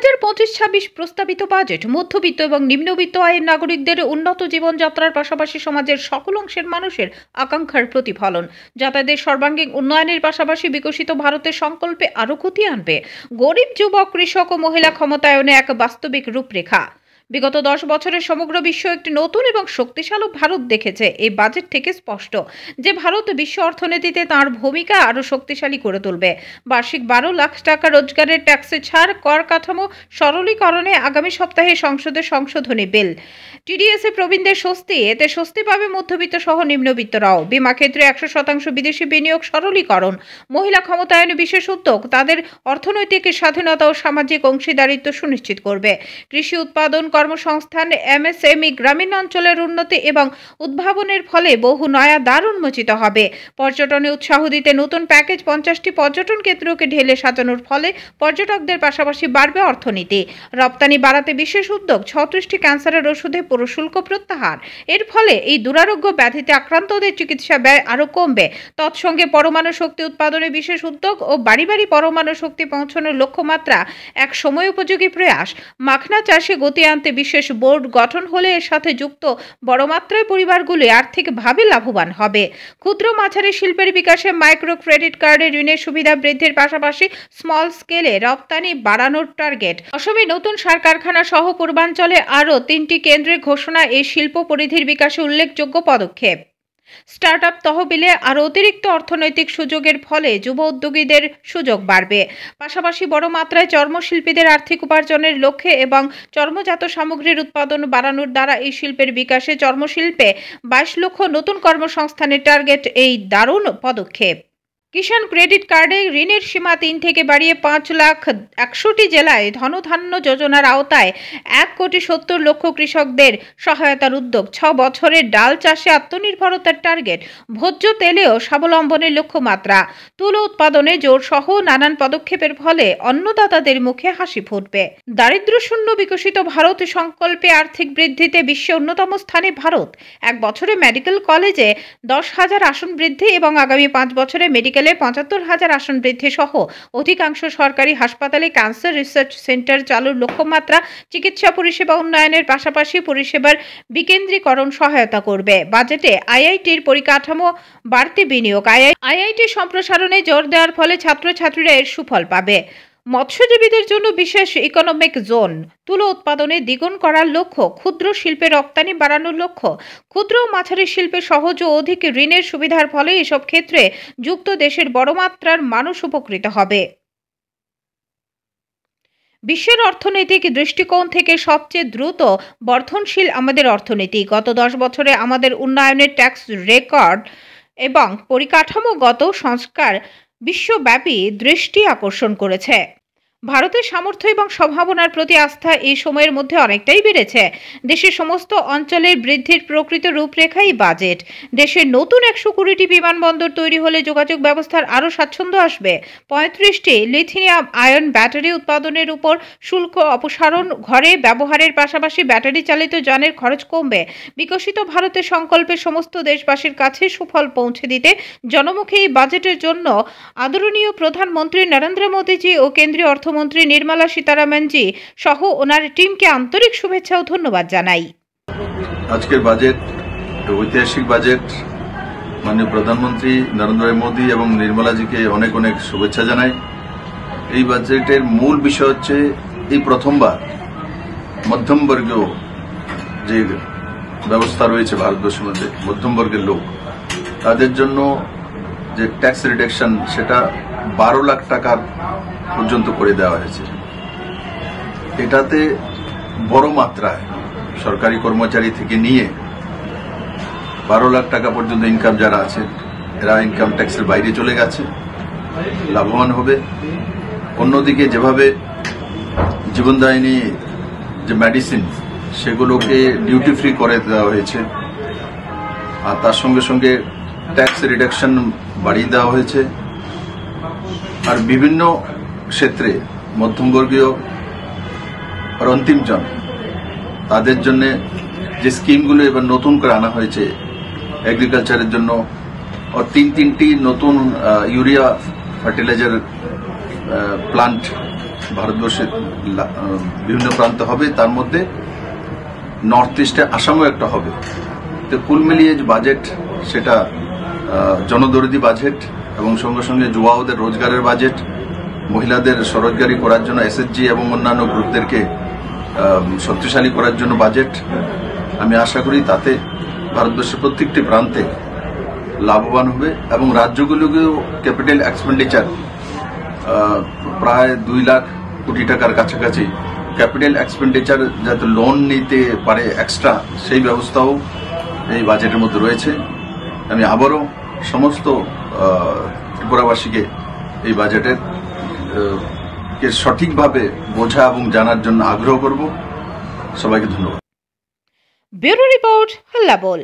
2025-26 প্রস্তাবিত বাজেট মধ্যবিত্ত এবং নিম্নবিত্ত আয়ের নাগরিকদের উন্নত জীবনযাত্রার পাশাপাশি সমাজের সকল অংশের মানুষের আকাঙ্ক্ষার প্রতিফলন, যা তাদের সর্বাঙ্গীন উন্নয়নের পাশাপাশি বিকশিত ভারতের সংকল্পে আরও গতি আনবে। গরিব, যুবক, কৃষক ও মহিলা ক্ষমতায়নে এক বাস্তবিক রূপরেখা। বিগত 10 বছরের সমগ্র বিশ্ব একটি নতুন এবং শক্তিশালী ভারত দেখেছে। এই বাজেট থেকে স্পষ্ট যে ভারত বিশ্ব অর্থনীতিতে তার ভূমিকা আরও শক্তিশালী করে তুলবে। বার্ষিক 12 লাখ টাকা রোজগারের ট্যাক্সে ছাড়, কর কাঠামো সরলীকরণে আগামী সপ্তাহে সংসদে সংশোধনী বিল, টিডিএসে প্রবীণদের স্বস্তি, এতে স্বস্তি পাবে মধ্যবিত্ত সহ নিম্নবিত্তরাও। বীমা ক্ষেত্রে 100% বিদেশি বিনিয়োগ সরলীকরণ, মহিলা ক্ষমতায়নে বিশেষ উদ্যোগ তাদের অর্থনৈতিক স্বাধীনতা ও সামাজিক অংশীদারিত্ব সুনিশ্চিত করবে। কৃষি উৎপাদন, কর্মসংস্থান, এমএসএমই, গ্রামীণ অঞ্চলের উন্নতি এবং উদ্ভাবনের ফলে বহু নয়া দ্বার উন্মোচিত হবে। পর্যটনে উৎসাহ দিতে নতুন প্যাকেজ, 50টি পর্যটন কেন্দ্রকে ঢেলে সাজানোর ফলে পর্যটকদের পাশাপাশি বাড়বে অর্থনীতি। রপ্তানি বাড়াতে বিশেষ উদ্যোগ, 36টি ক্যান্সারের ওষুধে পুরো শুল্ক প্রত্যাহার। এর ফলে এই দুরারোগ্য ব্যাধিতে আক্রান্তদের চিকিৎসা ব্যয় আরও কমবে। তৎসঙ্গে পরমাণু শক্তি উৎপাদনে বিশেষ উদ্যোগ ও বাড়ি বাড়ি পরমাণু শক্তি পৌঁছানোর লক্ষ্যমাত্রা এক সময় উপযোগী প্রয়াস। মাখনা চাষে গতি আনতে বিশেষ বোর্ড গঠন হলে এর সাথে যুক্ত বড় মাত্রায় পরিবারগুলি আর্থিকভাবে লাভবান হবে। ক্ষুদ্র মাঝারি শিল্পের বিকাশে মাইক্রো ক্রেডিট কার্ডে ঋণের সুবিধা বৃদ্ধির পাশাপাশি স্মল স্কেলে রপ্তানি বাড়ানোর টার্গেট। অসমে নতুন সার কারখানা সহ পূর্বাঞ্চলে আরও 3টি কেন্দ্রের ঘোষণা এই শিল্প পরিধির বিকাশে উল্লেখযোগ্য পদক্ষেপ। স্টার্টআপ তহবিলে আরও অতিরিক্ত অর্থনৈতিক সুযোগের ফলে যুব উদ্যোগীদের সুযোগ বাড়বে। পাশাপাশি বড় মাত্রায় চর্মশিল্পীদের আর্থিক উপার্জনের লক্ষ্যে এবং চর্মজাত সামগ্রীর উৎপাদন বাড়ানোর দ্বারা এই শিল্পের বিকাশে চর্মশিল্পে 22 লক্ষ নতুন কর্মসংস্থানের টার্গেট এই দারুণ পদক্ষেপ। কিষাণ ক্রেডিট কার্ডে ঋণের সীমা 3 থেকে বাড়িয়ে 5 লাখ, 100টি জেলায় ধনধান্য যোজনার আওতায় 1,70,00,000 কৃষকদের সহায়তার উদ্যোগ। 6 বছরের ডাল চাষে আত্মনির্ভরতার টার্গেট। ভোজ্য তেলেও স্বাবলম্বনের লক্ষ্যমাত্রা। তুলো উৎপাদনে জোর সহ নানান পদক্ষেপের ফলে অন্নদাতাদের মুখে হাসি ফুটবে। দারিদ্র্যশূন্য বিকশিত ভারত সংকল্পে আর্থিক বৃদ্ধিতে বিশ্বে অন্যতম স্থানে ভারত। 1 বছরে মেডিকেল কলেজে 10,000 আসন বৃদ্ধি এবং আগামী 5 বছরে মেডিকেল 75,000 আসন বৃদ্ধি সহ অধিকাংশ সরকারি হাসপাতালে ক্যান্সার রিসার্চ সেন্টার চালুর লক্ষ্যমাত্রা চিকিৎসা পরিষেবা উন্নয়নের পাশাপাশি পরিষেবার বিকেন্দ্রীকরণ সহায়তা করবে। বাজেটে আইআইটির পরিকাঠামো বাড়তি বিনিয়োগ, আইআইটি সম্প্রসারণে জোর দেওয়ার ফলে ছাত্রছাত্রীরা এর সুফল পাবে। মৎস্যজীবীদের জন্য বিশেষ ইকোনমিক জোন, তুলো উৎপাদনে দ্বিগুণ করার লক্ষ্য, ক্ষুদ্র শিল্পে রপ্তানি বাড়ানোর লক্ষ্য। ক্ষুদ্র ও মাঝারি শিল্পে সহজ ও অধিক ঋণের সুবিধার ফলে এসব ক্ষেত্রে যুক্ত দেশের বড় মাত্রার মানুষ উপকৃত হবে। বিশ্বের অর্থনৈতিক দৃষ্টিকোণ থেকে সবচেয়ে দ্রুত বর্ধনশীল আমাদের অর্থনীতি। গত 10 বছরে আমাদের উন্নয়নের ট্যাক্স রেকর্ড এবং পরিকাঠামোগত সংস্কার বিশ্বব্যাপী দৃষ্টি আকর্ষণ করেছে। ভারতের সামর্থ্য এবং সম্ভাবনার প্রতি আস্থা এই সময়ের মধ্যে অনেকটাই বেড়েছে। দেশের সমস্ত অঞ্চলের বৃদ্ধির প্রকৃত রূপরেখাই বাজেট। দেশের নতুন 120টি বিমানবন্দর তৈরি হলে যোগাযোগ ব্যবস্থার আরও স্বাচ্ছন্দ্য আসবে। 35টি লিথিয়াম আয়ন ব্যাটারি উৎপাদনের উপর শুল্ক অপসারণ, ঘরে ব্যবহারের পাশাপাশি ব্যাটারি চালিত যানের খরচ কমবে। বিকশিত ভারতের সংকল্পে সমস্ত দেশবাসীর কাছে সুফল পৌঁছে দিতে জনমুখী এই বাজেটের জন্য আদরণীয় প্রধানমন্ত্রী নরেন্দ্র মোদীজি ও কেন্দ্রীয় অর্থমন্ত্রী নির্মলা সীতারামনজি সহ ওনার টিমকে আন্তরিক শুভেচ্ছা ও ধন্যবাদ জানাই। আজকের বাজেট ঐতিহাসিক বাজেট। মাননীয় প্রধানমন্ত্রী নরেন্দ্র মোদী এবং নির্মলাজিকে অনেক অনেক শুভেচ্ছা জানাই। এই বাজেটের মূল বিষয় হচ্ছে এই প্রথমবার মধ্যমবর্গীয় যে ব্যবস্থা রয়েছে ভারতবর্ষের মধ্যে, মধ্যমবর্গের লোক তাদের জন্য যে ট্যাক্স রিডাকশন সেটা 12 লাখ টাকার পর্যন্ত করে দেওয়া হয়েছে। এটাতে বড় মাত্রায় সরকারি কর্মচারী থেকে নিয়ে 12 লাখ টাকা পর্যন্ত ইনকাম যারা আছে এরা ইনকাম ট্যাক্সের বাইরে চলে গেছে, লাভবান হবে। অন্যদিকে যেভাবে জীবনদায়িনী যে মেডিসিন সেগুলোকে ডিউটি ফ্রি করে দেওয়া হয়েছে আর তার সঙ্গে সঙ্গে ট্যাক্স রিডাকশন বাড়িয়ে দেওয়া হয়েছে। আর বিভিন্ন ক্ষেত্রে মধ্যমবর্গীয় আর অন্তিমজন তাদের জন্য যে স্কিমগুলো এবার নতুন করে আনা হয়েছে এগ্রিকালচারের জন্য, আর 3টি নতুন ইউরিয়া ফার্টিলাইজার প্লান্ট ভারতবর্ষের বিভিন্ন প্রান্তে হবে, তার মধ্যে নর্থ ইস্টে আসামও একটা হবে। তো কুল মিলিয়ে যে বাজেট সেটা জনদরদি বাজেট এবং সঙ্গে সঙ্গে যুবাদের রোজগারের বাজেট, মহিলাদের স্বরোজগারি করার জন্য এসএসজি এবং অন্যান্য গ্রুপদেরকে শক্তিশালী করার জন্য বাজেট। আমি আশা করি তাতে ভারতবর্ষের প্রত্যেকটি প্রান্তে লাভবান হবে এবং রাজ্যগুলোকেও ক্যাপিটাল এক্সপেন্ডিচার প্রায় 2 লাখ কোটি টাকার কাছাকাছি ক্যাপিটাল এক্সপেন্ডিচার যাতে লোন নিতে পারে এক্সট্রা, সেই ব্যবস্থাও এই বাজেটের মধ্যে রয়েছে। আমি আবারও সমস্ত ত্রিপুরাবাসীকে এই বাজেটের সঠিকভাবে বোঝা এবং জানার জন্য আগ্রহ করব। সবাইকে ধন্যবাদ। ব্যুরো রিপোর্ট, হাল্লা বল।